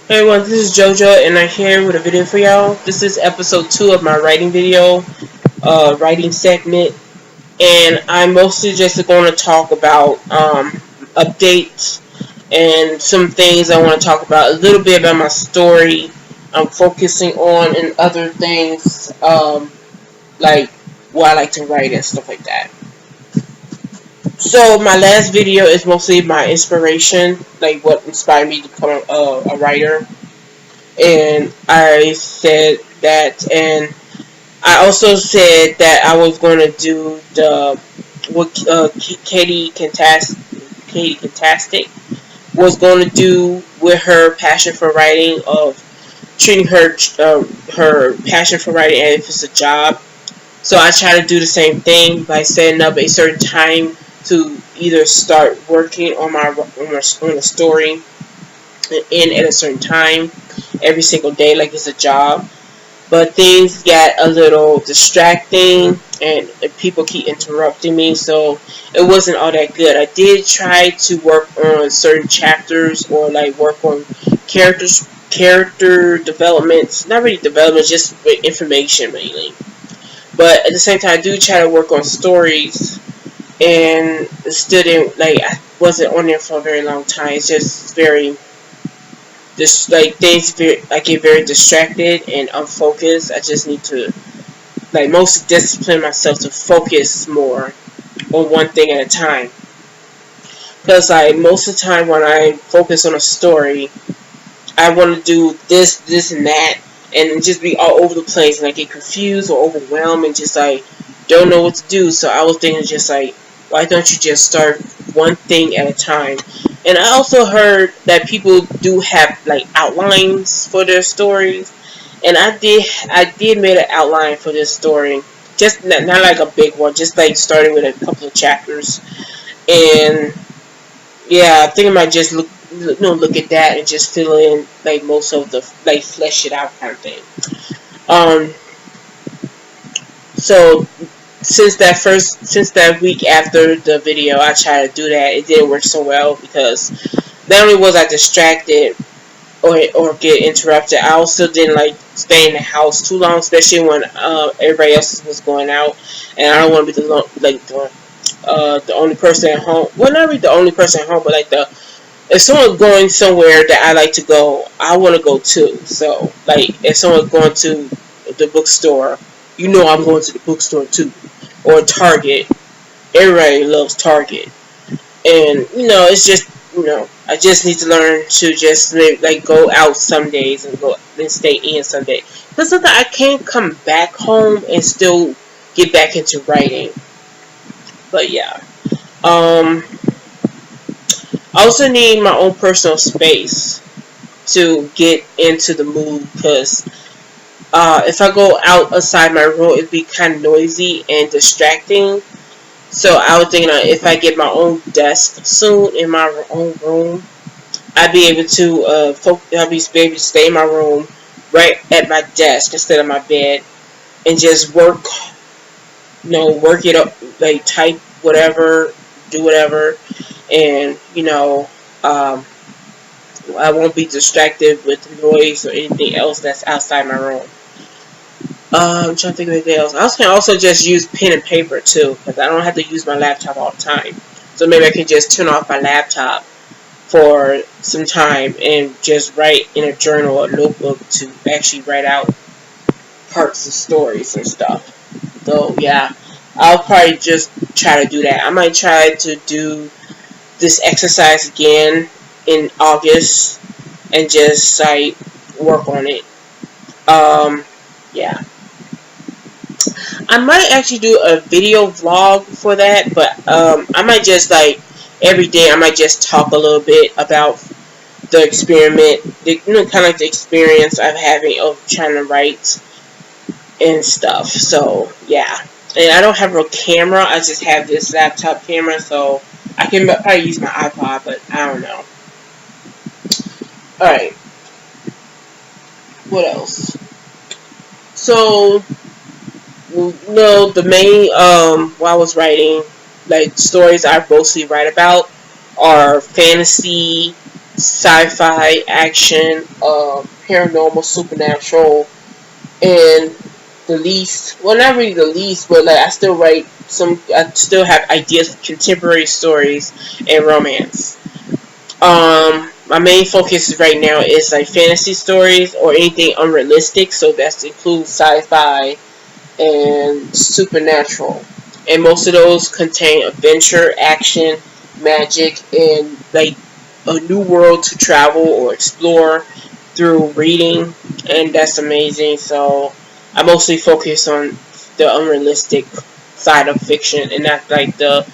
Hey everyone, this is JoJo and I'm here with a video for y'all. This is episode 2 of my writing video, writing segment, and I'm mostly just going to talk about updates and some things I want to talk about, a little bit about my story I'm focusing on, and other things like what I like to write and stuff like that. So my last video is mostly my inspiration, like what inspired me to become a writer, and I said that, and I also said that I was going to do the what Katie Fantastic was going to do with her passion for writing, of treating her passion for writing as if it's a job. So I try to do the same thing by setting up a certain time to either start working on on a story and at a certain time every single day, like it's a job. But things get a little distracting, and people keep interrupting me, so it wasn't all that good. I did try to work on certain chapters, or like work on character developments, not really development, just information mainly. But at the same time, I do try to work on stories, and still didn't, like, I wasn't on there for a very long time. It's just very, just like I get very distracted and unfocused. I just need to, like, mostly discipline myself to focus more on one thing at a time. Because, like, most of the time when I focus on a story, I want to do this, and that, and just be all over the place, and I get confused or overwhelmed, and just, like, don't know what to do. So I was thinking, just like, why don't you just start one thing at a time? And I also heard that people do have, like, outlines for their stories, and I did make an outline for this story, just not like a big one, just like starting with a couple of chapters. And yeah, I think I might just look at that and just fill in, like, most of the, like, flesh it out kind of thing. Um, so since that week after the video, I tried to do that. It didn't work so well because not only was I distracted or get interrupted, I also didn't like stay in the house too long, especially when everybody else was going out, and I don't want to be the only person at home. Well, not really the only person at home, but like if someone's going somewhere that I like to go, I want to go too. So, like, if someone's going to the bookstore, I'm going to the bookstore too, or Target. Everybody loves Target, and it's just, I just need to learn to just like go out some days and go then stay in some days. Because sometimes I can't come back home and still get back into writing. But yeah, I also need my own personal space to get into the mood, because if I go outside my room, it'd be kind of noisy and distracting. So I was thinking, if I get my own desk soon in my own room, I'd be able to I'd be able to stay in my room right at my desk instead of my bed, and just work, work it up, like type whatever, do whatever, and I won't be distracted with noise or anything else that's outside my room. I'm trying to think of anything else. I can also just use pen and paper too, because I don't have to use my laptop all the time. So maybe I can just turn off my laptop for some time and just write in a journal or notebook to actually write out parts of stories and stuff. So yeah, I'll probably just try to do that. I might try to do this exercise again in August and just like work on it. Yeah. I might actually do a video vlog for that, but I might just, like, every day I might just talk a little bit about the experiment, kind of like the experience I'm having of trying to write and stuff. So yeah, and I don't have a camera. I just have this laptop camera, so I can probably use my iPod, but I don't know. All right, what else? So, the main, while I was writing, like, stories I mostly write about are fantasy, sci-fi, action, paranormal, supernatural, and the least, well, not really the least, but like I still write some, I still have ideas for contemporary stories and romance. My main focus right now is like fantasy stories or anything unrealistic, so that includes sci-fi and supernatural. And most of those contain adventure, action, magic, and like a new world to travel or explore through reading, and that's amazing. So I mostly focus on the unrealistic side of fiction and not like the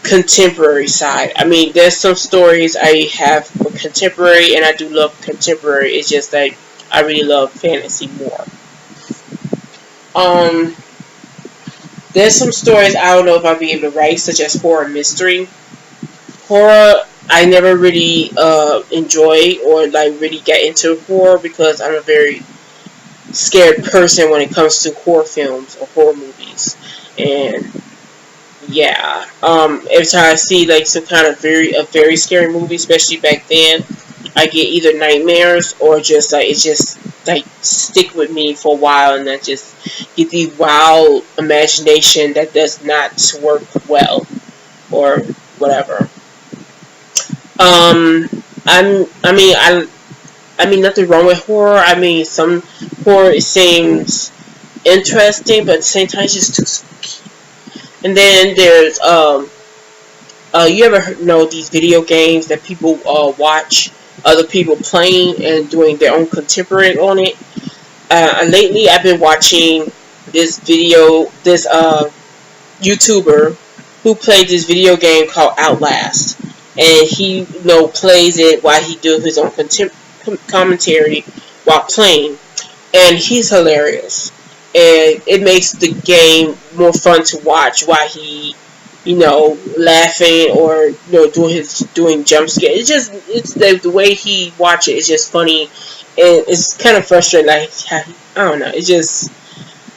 contemporary side. I mean, there's some stories I have for contemporary, and I do love contemporary. It's just like I really love fantasy more. Um, there's some stories I don't know if I'll be able to write, such as horror mystery. Horror, I never really enjoy or like really get into horror because I'm a very scared person when it comes to horror films or horror movies. And yeah, every time I see like some kind of very scary movie, especially back then, I get either nightmares or just like it just like stick with me for a while, and I just get the wild imagination that does not work well or whatever. Um, I mean nothing wrong with horror. I mean some horror seems interesting, but at the same time it's just too spooky. And then there's you ever know these video games that people watch other people playing and doing their own contemporary on it? Lately, I've been watching this YouTuber who played this video game called Outlast, and he plays it while he does his own commentary while playing, and he's hilarious, and it makes the game more fun to watch while he laughing or doing jump scare. It's the way he watch it is just funny, and it's kind of frustrating. Like I don't know, it's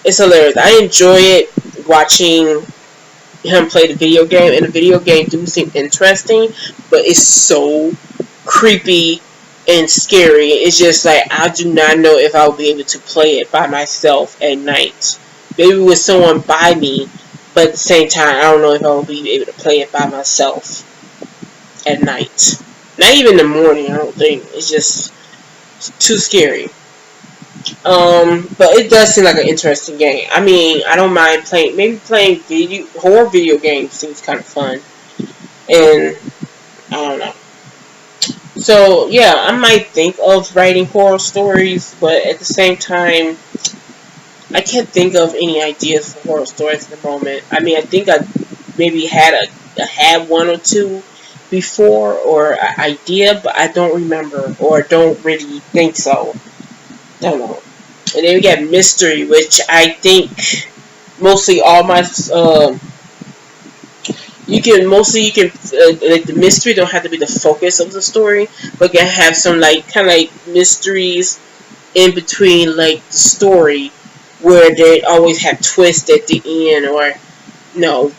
hilarious. I enjoy it watching him play the video game, and the video game do seem interesting, but it's so creepy and scary. It's just like I do not know if I'll be able to play it by myself at night. Maybe with someone by me, but at the same time, I don't know if I will be able to play it by myself at night. Not even in the morning, I don't think. It's just too scary. But it does seem like an interesting game. I mean, I don't mind playing. Maybe playing horror video games seems kind of fun. And I don't know. So yeah, I might think of writing horror stories, but at the same time, I can't think of any ideas for horror stories at the moment. I mean, I think I maybe had one or two before or an idea, but I don't remember or don't really think so. I don't know. And then we got mystery, which I think mostly all my you can like the mystery don't have to be the focus of the story, but can have some like kind of like mysteries in between like the story, where they always have twists at the end or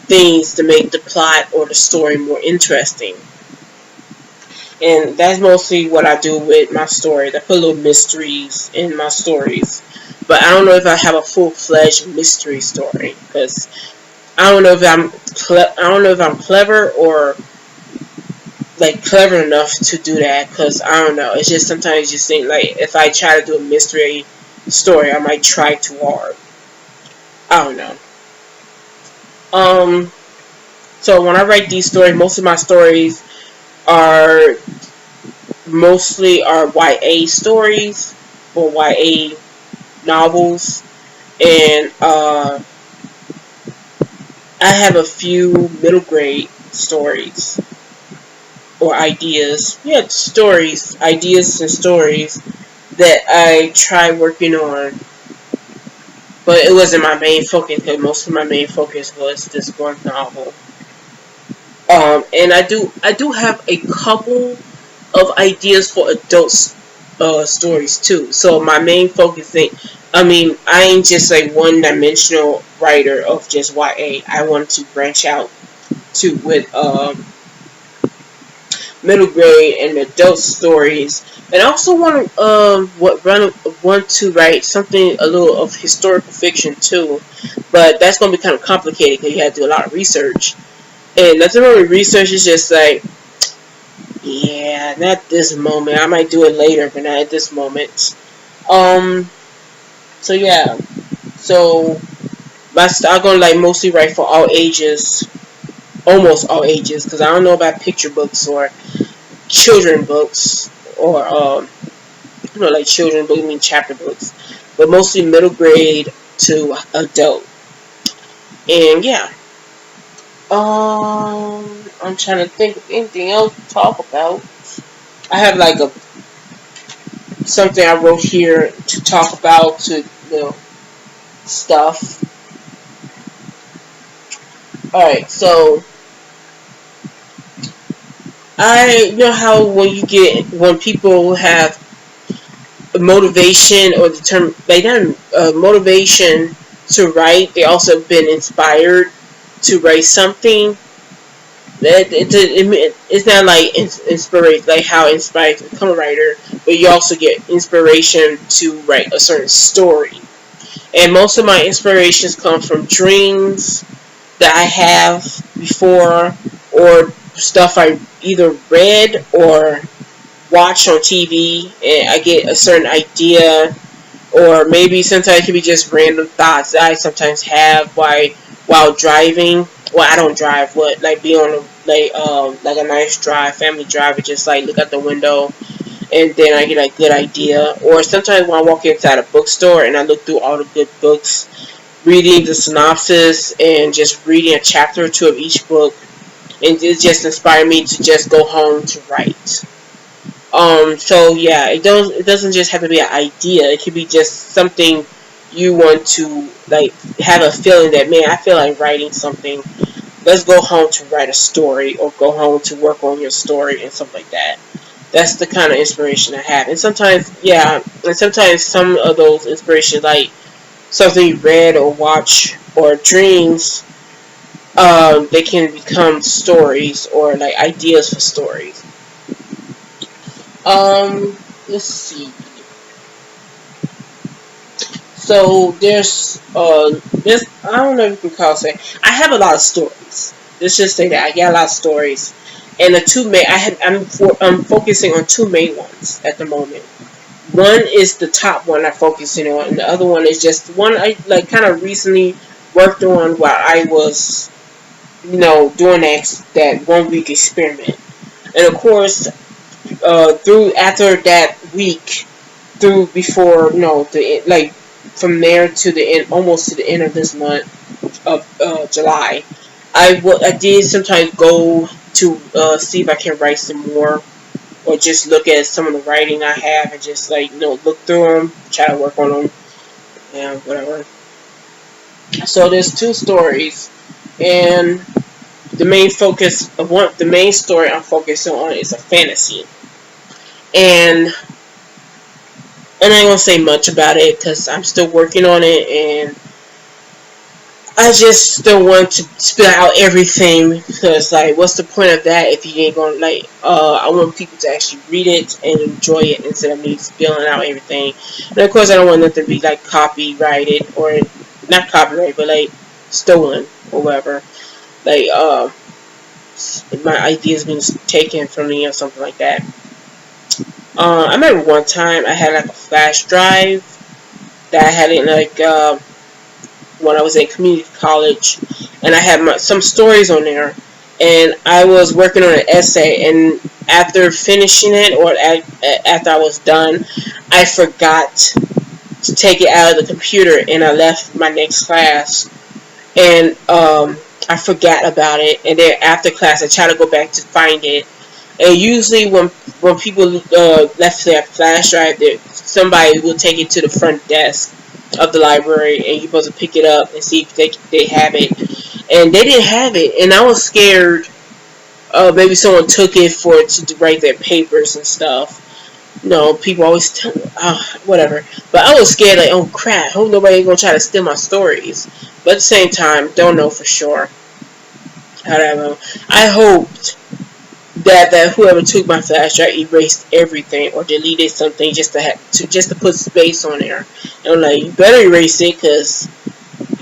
things to make the plot or the story more interesting. And that's mostly what I do with my stories. I put little mysteries in my stories, but I don't know if I have a full-fledged mystery story because I don't know if I'm clever or like clever enough to do that, because I don't know. It's just sometimes you just think like if I try to do a mystery story, I might try too hard. I don't know. So when I write these stories, most of my stories are YA stories or YA novels, and I have a few middle grade stories or ideas. Yeah, ideas and stories that I tried working on, but it wasn't my main focus because most of my main focus was this one novel. And I do have a couple of ideas for adult stories too. So my main focus thing, I mean, I ain't just like one-dimensional writer of just YA. I want to branch out too with middle grade and adult stories. And I also want to write something a little of historical fiction too, but that's gonna be kind of complicated because you have to do a lot of research. And nothing wrong with research. Is just like, yeah, not this moment. I might do it later, but not at this moment. Um. So yeah. So I'm gonna like mostly write for all ages, almost all ages, because I don't know about picture books or children books or like children books, I mean chapter books, but mostly middle grade to adult. And yeah, I'm trying to think of anything else to talk about. I have like a something I wrote here to talk about to stuff. All right, so I know how when people have motivation or motivation to write, they also have been inspired to write something. It's not like inspiration, like how inspired to become a writer, but you also get inspiration to write a certain story. And most of my inspirations come from dreams that I have before, or stuff I either read or watch on TV, and I get a certain idea, or maybe sometimes it can be just random thoughts that I sometimes have while driving. Well, I don't drive, but like be on like a nice drive, family drive, and just like look out the window, and then I get a good idea. Or sometimes when I walk inside a bookstore and I look through all the good books, reading the synopsis and just reading a chapter or two of each book, and it just inspired me to just go home to write. So yeah, it doesn't just have to be an idea. It could be just something you want to like have a feeling that, man, I feel like writing something. Let's go home to write a story, or go home to work on your story and stuff like that. That's the kind of inspiration I have. And sometimes some of those inspirations, like something you read or watch or dreams, they can become stories or like ideas for stories. Let's see. So there's I don't know if you can call it. I have a lot of stories. Let's just say that I got a lot of stories, and the two main I'm focusing on two main ones at the moment. One is the top one I'm focusing on, and the other one is just one I like kind of recently worked on while I was, doing that 1 week experiment. And of course, through after that week, through before from there to the end, almost to the end of this month of July, I did sometimes go to see if I can write some more, or just look at some of the writing I have and just look through them, try to work on them, and whatever. So there's two stories, and the main story I'm focusing on is a fantasy, and I ain't gonna say much about it because I'm still working on it, and I just still want to spill out everything, because what's the point of that if you ain't gonna I want people to actually read it and enjoy it instead of me spilling out everything. And of course I don't want nothing to be copyrighted, or not copyrighted, but stolen or whatever. My ideas being taken from me or something like that. I remember one time I had a flash drive that I had in when I was in community college, and I had some stories on there, and I was working on an essay, and after finishing it, or after I was done, I forgot to take it out of the computer, and I left my next class, and I forgot about it, and then after class I tried to go back to find it. And usually when people left their flash drive, somebody will take it to the front desk of the library, and you're supposed to pick it up and see if they have it. And they didn't have it, and I was scared maybe someone took it to write their papers and stuff. People always tell me, whatever. But I was scared, oh crap, hope nobody gonna try to steal my stories. But at the same time, don't know for sure. I don't know. I hoped that whoever took my flash drive erased everything or deleted something just to put space on there. And I'm like, you better erase it, cause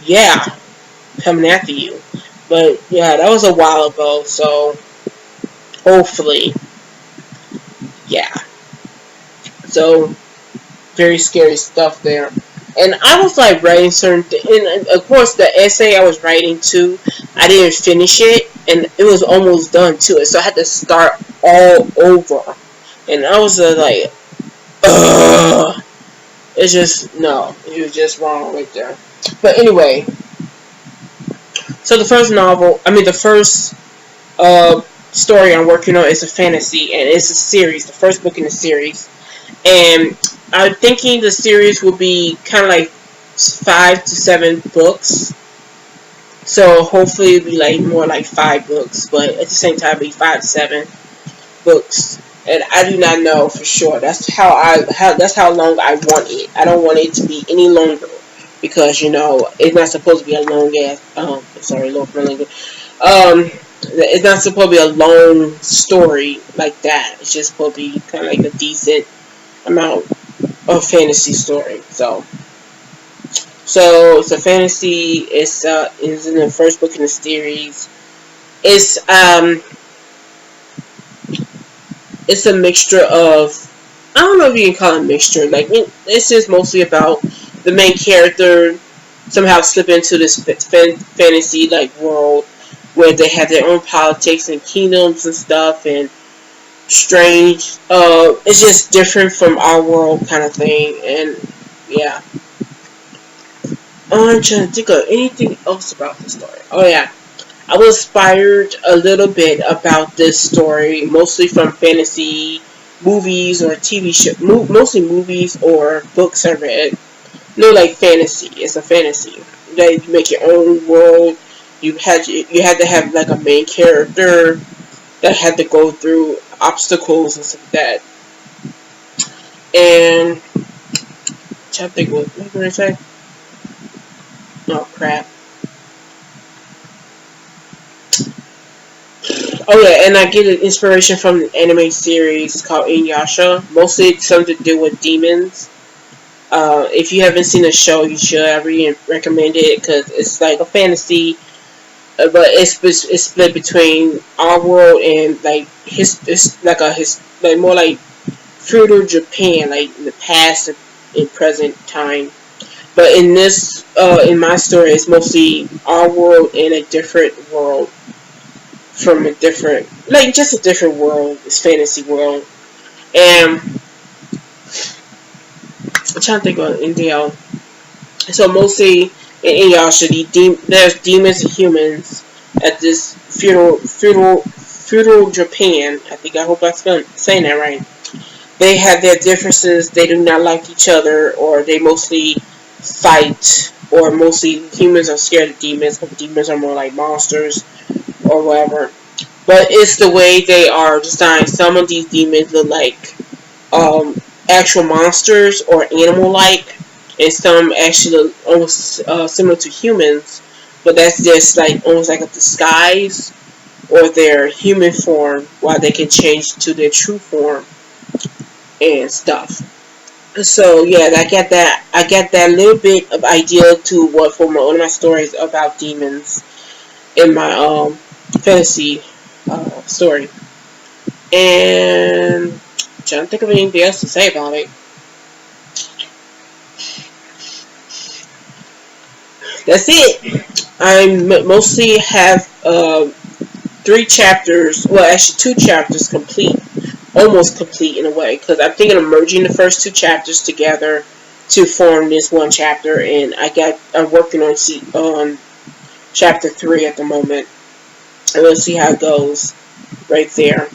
yeah, coming after you. But yeah, that was a while ago, so hopefully, yeah. So very scary stuff there. And I was like writing certain things, and of course the essay I was writing too, I didn't finish it, and it was almost done too. So I had to start all over, and I was like, ugh. It's just no, it was just wrong right there. But anyway, so the first uh, story I'm working on is a fantasy, and it's a series, the first book in the series. And I'm thinking the series will be kind of like 5 to 7 books. So hopefully it'll be like more like 5 books, but at the same time it'll be 5 to 7 books. And I do not know for sure. That's how long I want it. I don't want it to be any longer because it's not supposed to be a long ass. Sorry, Lord for language. It's not supposed to be a long story like that. It's just supposed to be kind of like a decent amount of fantasy story. So it's a fantasy. It's in the first book in the series. It's a mixture of, I don't know if you can call it a mixture. Like it's just mostly about the main character somehow slip into this fantasy like world where they have their own politics and kingdoms and stuff and strange. It's just different from our world kind of thing, and yeah. I'm trying to think of anything else about the story. Oh yeah, I was inspired a little bit about this story, mostly from fantasy movies or TV shows, mostly movies or books I read. No, like fantasy. It's a fantasy. You make your own world. You had to have like a main character that had to go through obstacles and stuff like that. And I'm trying to think what did I say? Oh crap. Oh yeah, and I get an inspiration from an anime series called Inuyasha. Mostly something to do with demons. If you haven't seen the show, you should. I really recommend it because it's like a fantasy, but it's split between our world and like more like feudal Japan, like in the past and present time. But in this, in my story, it's mostly our world in a different world from a different, like just a different world. It's fantasy world, and I'm trying to think of anything else. So mostly in Inuyasha, there's demons and humans at this feudal Japan. I hope I'm saying that right. They have their differences. They do not like each other, or they mostly fight, or mostly humans are scared of demons, but demons are more like monsters or whatever. But it's the way they are designed. Some of these demons look like actual monsters or animal-like, and some actually look almost similar to humans, but that's just like almost like a disguise or their human form, while they can change to their true form and stuff. So yeah, I get that little bit of idea to what for one of my stories about demons in my fantasy story. And I'm trying to think of anything else to say about it. That's it. I mostly have 3 chapters, well actually 2 chapters complete, almost complete in a way, because I'm thinking of merging the first 2 chapters together to form this one chapter, and I'm working on chapter 3 at the moment, and we'll see how it goes right there.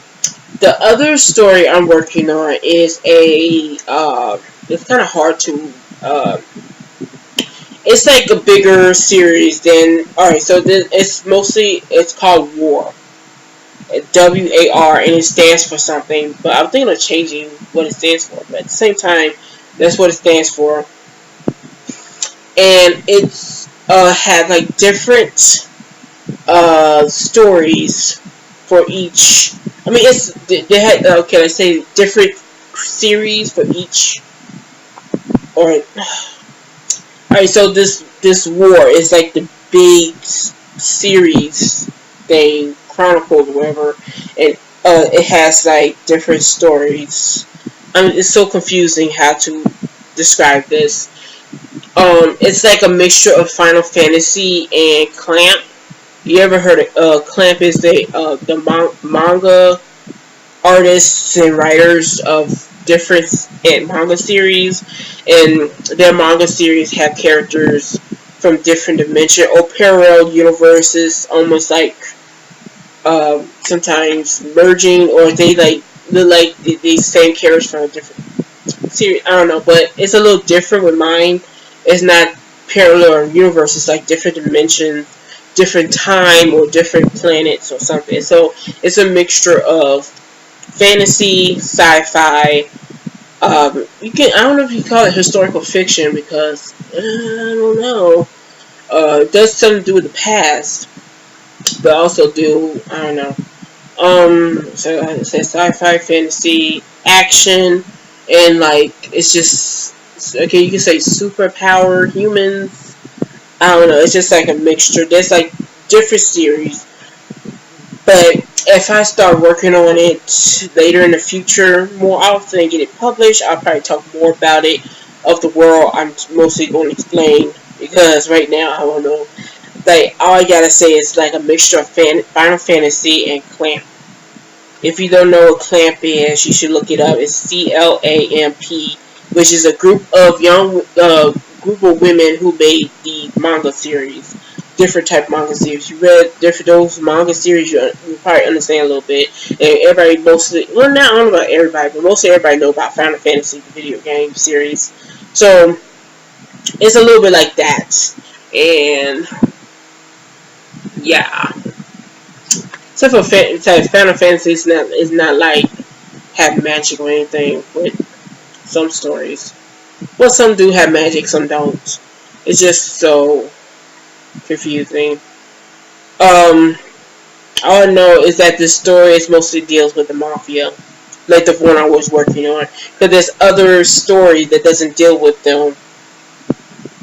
The other story I'm working on is it's kind of hard to, it's like a bigger series than, alright, so it's called War. WAR, and it stands for something, but I'm thinking of changing what it stands for, but at the same time, that's what it stands for. And it's had like different stories for each I mean, they had okay, let's say different series for each. Or alright, so this war is like the big series thing, chronicled, or whatever, and it has like different stories. I mean, it's so confusing how to describe this. It's like a mixture of Final Fantasy and Clamp. You ever heard of Clamp? Is the manga artists and writers of different manga series, and their manga series have characters from different dimensions or parallel universes, almost like sometimes merging, or they like look like these same characters from a different series. I don't know, but it's a little different with mine. It's not parallel universes, like different dimensions, different time, or different planets or something. So it's a mixture of fantasy, sci-fi. I don't know if you call it historical fiction, because I don't know. It does something to do with the past, but also do, I don't know. So it says sci-fi, fantasy, action, and like it's just okay. You can say superpower humans. I don't know. It's just like a mixture. There's like different series, but if I start working on it later in the future more often and get it published, I'll probably talk more about it. Of the world, I'm mostly going to explain, because right now I don't know. Like, all I gotta say is like a mixture of Final Fantasy and Clamp. If you don't know what Clamp is, you should look it up. It's CLAMP, which is a group of group of women who made the manga series. Different type of manga series. You read those manga series, you probably understand a little bit. And everybody mostly, well, not I don't know about everybody, but mostly everybody know about Final Fantasy, the video game series. So it's a little bit like that, and yeah. Except for Final Fantasy, is not like have magic or anything with some stories. Well, some do have magic, some don't. It's just so confusing. All I know is that this story is mostly deals with the mafia, like the one I was working on. But there's other stories that doesn't deal with them.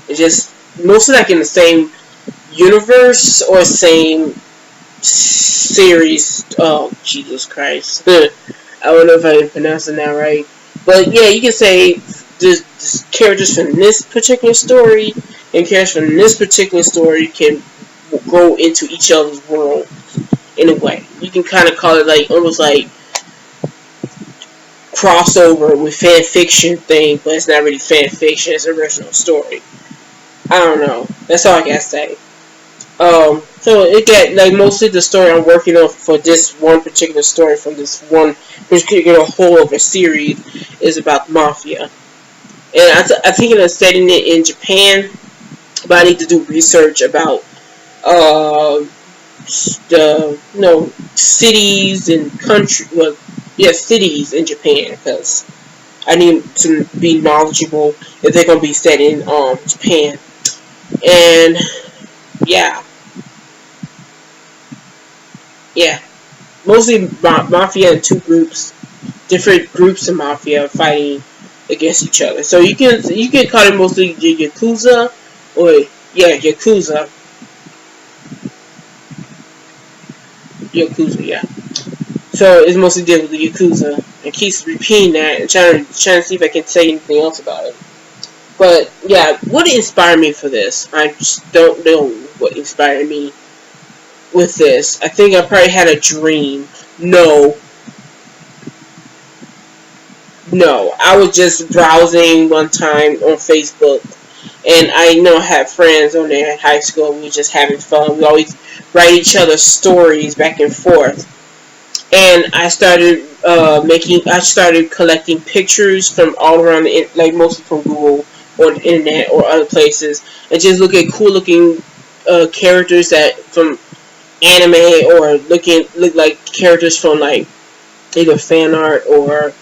It's just mostly like in the same universe or same series. Oh, Jesus Christ. I don't know if I'm pronouncing that right. But yeah, you can say there's characters from this particular story and characters from this particular story can go into each other's world in a way. You can kind of call it like almost like crossover with fan fiction thing, but it's not really fan fiction, it's an original story. I don't know. That's all I gotta say. So it got like mostly the story I'm working on for this one particular story from this one particular whole of a series is about the mafia, and I'm thinking of setting it in Japan, but I need to do research about the cities and country. Well, yeah, cities in Japan, because I need to be knowledgeable if they're gonna be set in Japan, and yeah. Yeah, mostly mafia in two groups, different groups of mafia fighting against each other. So you can call it mostly Yakuza, or yeah, Yakuza, yeah. So it's mostly dealing with the Yakuza, and keeps repeating that and trying to see if I can say anything else about it. But yeah, what inspired me for this? I just don't know what inspired me with this. I think I probably had a dream. No, I was just browsing one time on Facebook, and I had friends on there in high school. We were just having fun. We always write each other's stories back and forth, and I started I started collecting pictures from all around like mostly from Google or the internet or other places, and just look at cool looking characters that from anime, or look like characters from like either fan art or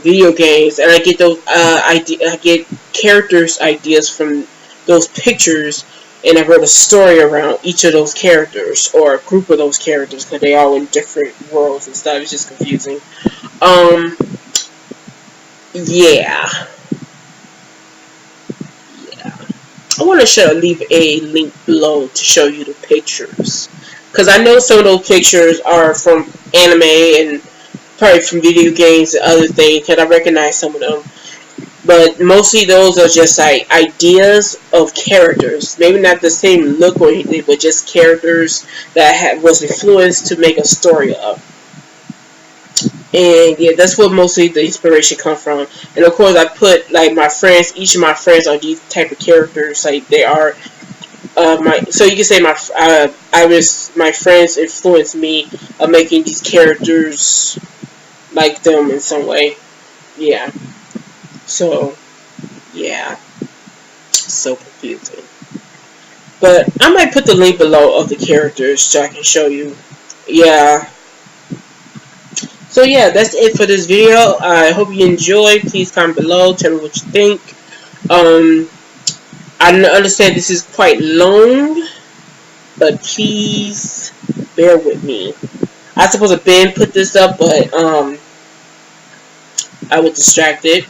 video games, and I get those I get characters ideas from those pictures, and I wrote a story around each of those characters, or a group of those characters, because they all in different worlds and stuff. It's just confusing. Yeah. I want to leave a link below to show you the pictures, because I know some of those pictures are from anime and probably from video games and other things, because I recognize some of them. But mostly those are just like ideas of characters. Maybe not the same look or anything, but just characters that was influenced to make a story of. And yeah, that's what mostly the inspiration comes from. And of course, I put like my friends. Each of my friends are these type of characters. Like they are my. So you can say my friends influenced me of making these characters like them in some way. Yeah. So yeah, so confusing. But I might put the link below of the characters so I can show you. Yeah. So yeah, that's it for this video. I hope you enjoyed. Please comment below. Tell me what you think. I understand this is quite long, but please bear with me. I was supposed to Ben put this up, but I was distracted.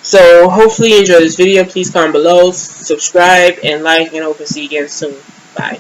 So hopefully you enjoyed this video. Please comment below, subscribe, and like, and hope to see you again soon. Bye.